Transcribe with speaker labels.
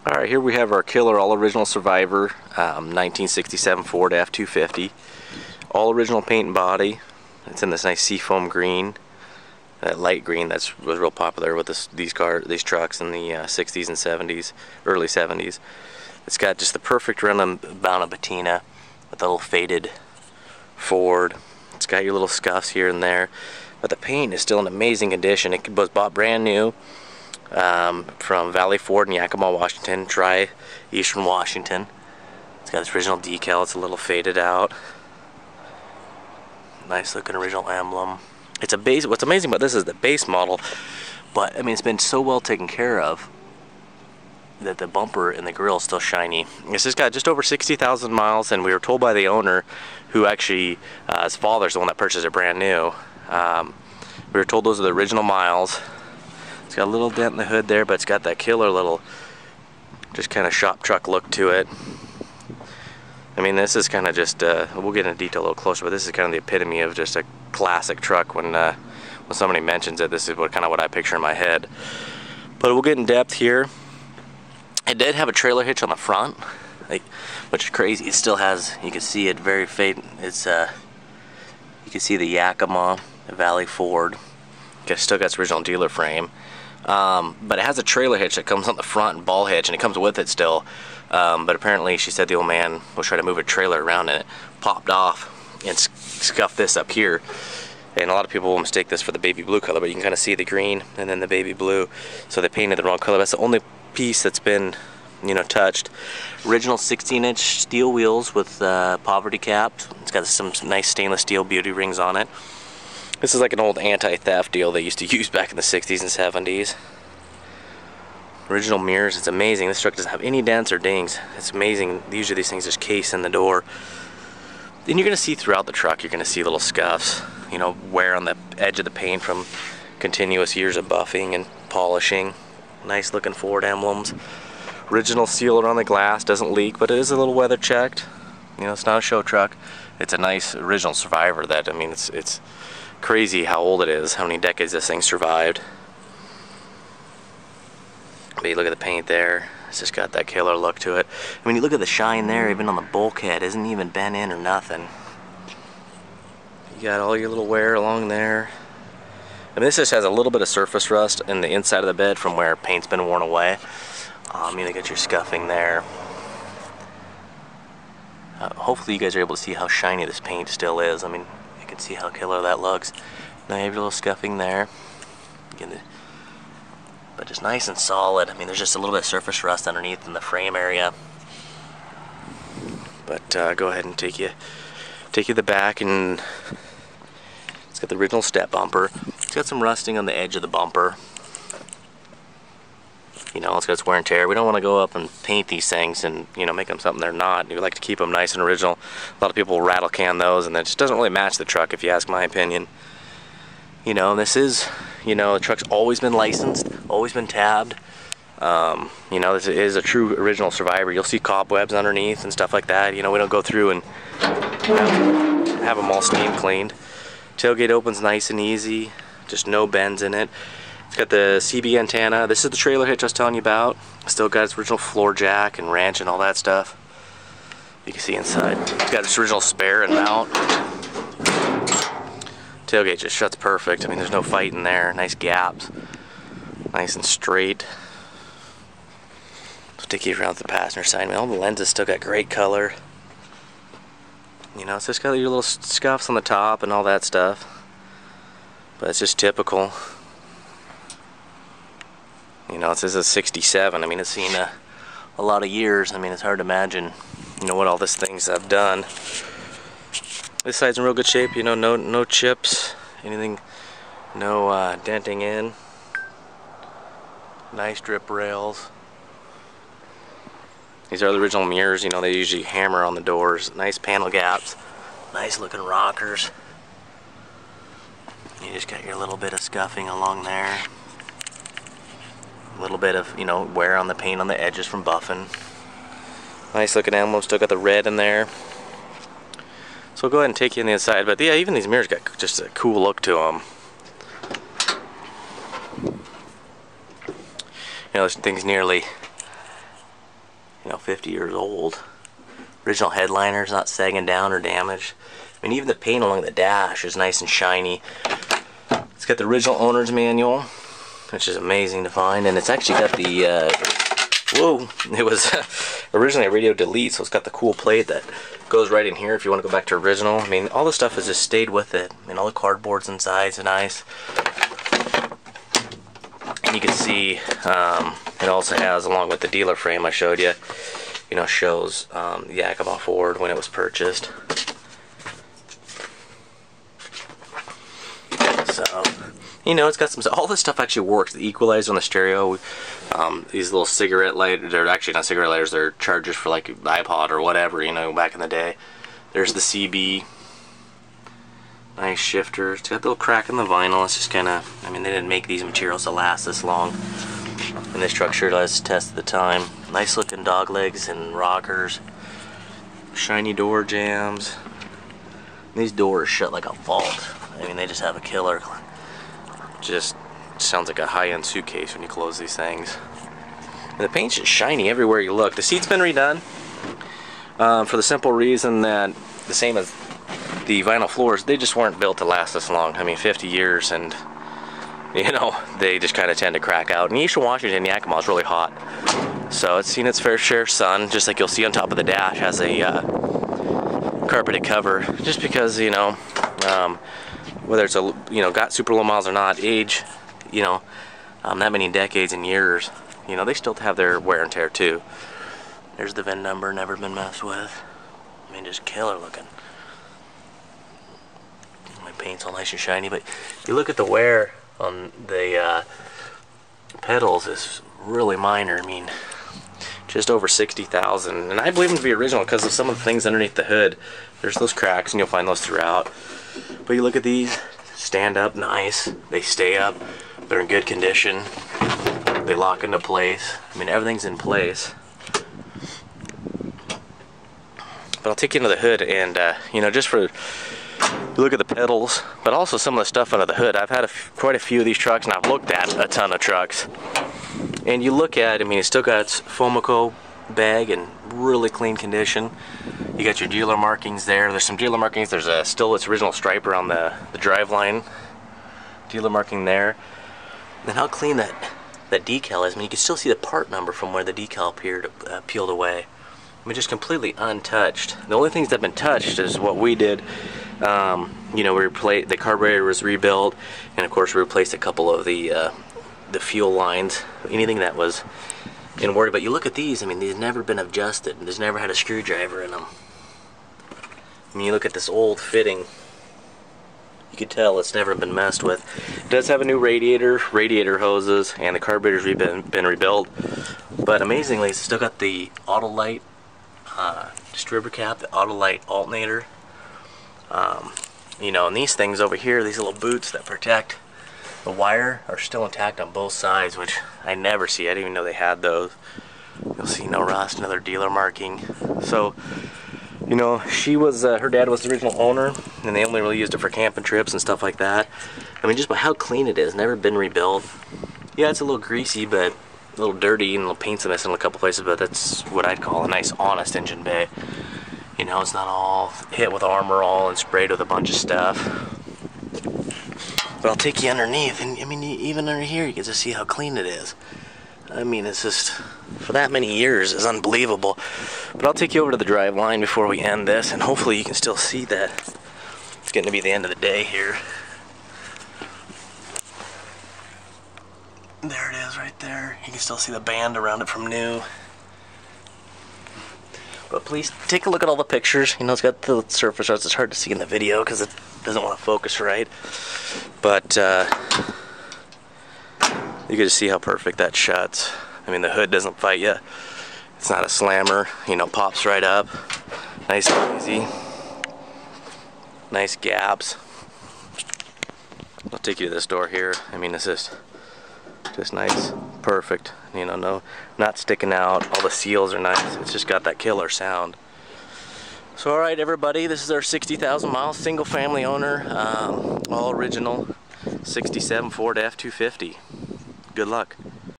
Speaker 1: Alright, here we have our killer all original Survivor 1967 Ford F-250. All original paint and body. It's in this nice seafoam green. That light green was real popular with these trucks in the 60s and 70s, early 70s. It's got just the perfect amount of patina with a little faded Ford. It's got your little scuffs here and there, but the paint is still in amazing condition. It was bought brand new from Valley Ford in Yakima, Washington, Dry, Eastern Washington. It's got its original decal. It's a little faded out. Nice looking original emblem. It's a base. What's amazing about this is the base model, but I mean it's been so well taken care of that the bumper and the grille is still shiny. It's just got just over 60,000 miles, and we were told by the owner, who actually his father's the one that purchased it brand new. We were told those are the original miles. It's got a little dent in the hood there, but it's got that killer little, just kind of shop truck look to it. I mean, this is kind of just, we'll get into detail a little closer, but this is kind of the epitome of just a classic truck. When somebody mentions it, this is kind of what I picture in my head. But we'll get in depth here. It did have a trailer hitch on the front, which is crazy. It still has, you can see it very faded. It's, you can see the Yakima Valley Ford. It still got its original dealer frame. But it has a trailer hitch that comes on the front and ball hitch, and it comes with it still. But apparently she said the old man was trying to move a trailer around and it popped off and scuffed this up here. And a lot of people will mistake this for the baby blue color, but you can kind of see the green and then the baby blue. So they painted the wrong color. That's the only piece that's been, touched. Original 16-inch steel wheels with poverty caps. It's got some nice stainless steel beauty rings on it. This is like an old anti-theft deal they used to use back in the 60s and 70s. Original mirrors, it's amazing. This truck doesn't have any dents or dings. It's amazing. Usually these things just case in the door. Then you're going to see throughout the truck, you're going to see little scuffs, wear on the edge of the paint from continuous years of buffing and polishing. Nice looking Ford emblems. Original seal around the glass, doesn't leak, but it is a little weather checked. It's not a show truck. It's a nice original Survivor that, it's crazy how old it is, how many decades this thing survived. But you look at the paint there, it's just got that killer look to it. I mean, you look at the shine there, even on the bulkhead, isn't even bent in or nothing. You got all your little wear along there. I mean, this just has a little bit of surface rust in the inside of the bed from where paint's been worn away. You got your scuffing there. Hopefully you guys are able to see how shiny this paint still is. I mean, you can see how killer that looks. Now you have your little scuffing there. But just nice and solid. I mean, there's just a little bit of surface rust underneath in the frame area. But go ahead and take you to the back, and it's got the original step bumper. It's got some rusting on the edge of the bumper. It's got its wear and tear. We don't want to go up and paint these things and make them something they're not. We like to keep them nice and original. A lot of people rattle can those, and that just doesn't really match the truck, if you ask my opinion. This is, the truck's always been licensed, always been tabbed. This is a true original Survivor. You'll see cobwebs underneath and stuff like that. We don't go through and have them all steam cleaned. Tailgate opens nice and easy, just no bends in it. It's got the CB antenna. This is the trailer hitch I was telling you about. Still got its original floor jack and wrench and all that stuff. You can see inside. It's got its original spare and mount. Tailgate just shuts perfect. I mean, there's no fight in there. Nice gaps. Nice and straight. Let's take you around the passenger side. I mean, all the lenses still got great color. It's just got your little scuffs on the top and all that stuff. But it's just typical. It says it's 67. I mean, it's seen a lot of years. I mean, it's hard to imagine, what all these things have done. This side's in real good shape. No chips, anything, no denting in. Nice drip rails. These are the original mirrors. They usually hammer on the doors. Nice panel gaps. Nice looking rockers. You just got your little bit of scuffing along there. A little bit of, wear on the paint on the edges from buffing. Nice looking emblem, still got the red in there. So we'll go ahead and take you in the inside, but yeah, even these mirrors got just a cool look to them. This thing's nearly you know, 50 years old. Original headliner's not sagging down or damaged. I mean, even the paint along the dash is nice and shiny. It's got the original owner's manual, which is amazing to find, and it's actually got the, whoa, it was originally a radio delete, so it's got the cool plate that goes right in here if you want to go back to original. I mean, all the stuff has just stayed with it. I mean, all the cardboards inside is nice. And you can see it also has, along with the dealer frame I showed you, you know, shows the Yakima Ford when it was purchased. So, you know, it's got some, all this stuff actually works. The equalizer on the stereo, these little cigarette lighters, they're actually not cigarette lighters, they're chargers for like iPod or whatever, you know, back in the day. There's the CB, nice shifter. It's got a little crack in the vinyl. It's just kind of, I mean, they didn't make these materials to last this long. And this truck sure does test the time. Nice looking dog legs and rockers. Shiny door jambs. These doors shut like a vault. I mean, they just have a killer. Just sounds like a high-end suitcase when you close these things. And the paint's just shiny everywhere you look. The seat's been redone for the simple reason that, the same as the vinyl floors, they just weren't built to last this long. I mean, 50 years, and you know, they just kind of tend to crack out. And Eastern Washington, Yakima is really hot, so it's seen its fair share of sun, just like you'll see on top of the dash has a carpeted cover, just because, you know, whether it's a, you know, got super low miles or not, age, you know, that many decades and years, you know, they still have their wear and tear too. There's the VIN number, never been messed with. I mean, just killer looking. My paint's all nice and shiny, but you look at the wear on the pedals is really minor. I mean, just over 60,000, and I believe them to be original because of some of the things underneath the hood. There's those cracks, and you'll find those throughout. But you look at these, stand up nice, they stay up, they're in good condition, they lock into place. I mean, everything's in place. But I'll take you into the hood, and you know, just for look at the pedals, but also some of the stuff under the hood. I've had quite a few of these trucks, and I've looked at a ton of trucks. And you look at, I mean, it's still got its Fomico bag in really clean condition. You got your dealer markings there. There's some dealer markings. There's still its original stripe around the driveline. Dealer marking there. And then how clean that decal is. I mean, you can still see the part number from where the decal peeled away. I mean, just completely untouched. The only things that have been touched is what we did. You know, we replaced, the carburetor was rebuilt, and of course we replaced a couple of the fuel lines. Anything that was in worry. But you look at these, I mean, these never been adjusted. There's never had a screwdriver in them. I mean, you look at this old fitting, you can tell it's never been messed with. It does have a new radiator hoses, and the carburetor's been rebuilt. But amazingly, it's still got the Autolite distributor cap, the Autolite alternator. You know, and these things over here, these little boots that protect the wire, are still intact on both sides, which I never see. I didn't even know they had those. You'll see no rust, another dealer marking. So, you know, she was, her dad was the original owner, and they only really used it for camping trips and stuff like that. I mean, just by how clean it is, never been rebuilt. Yeah, it's a little greasy, but a little dirty, and a little paint's missing in a couple places, but that's what I'd call a nice, honest engine bay. You know, it's not all hit with armor all and sprayed with a bunch of stuff. But I'll take you underneath, and I mean, even under here, you can just see how clean it is. I mean, it's just, for that many years, it's unbelievable. But I'll take you over to the drive line before we end this, and hopefully you can still see that it's getting to be the end of the day here. There it is right there. You can still see the band around it from new. But please take a look at all the pictures. You know, it's got the surface rust. It's hard to see in the video because it doesn't want to focus right. But you can just see how perfect that shuts. I mean, the hood doesn't fight you. It's not a slammer. You know, pops right up. Nice and easy. Nice gaps. I'll take you to this door here. I mean, it's just nice, perfect. You know, no, not sticking out. All the seals are nice. It's just got that killer sound. So, all right, everybody, this is our 60,000 mile single family owner, all original 67 Ford F-250. Good luck.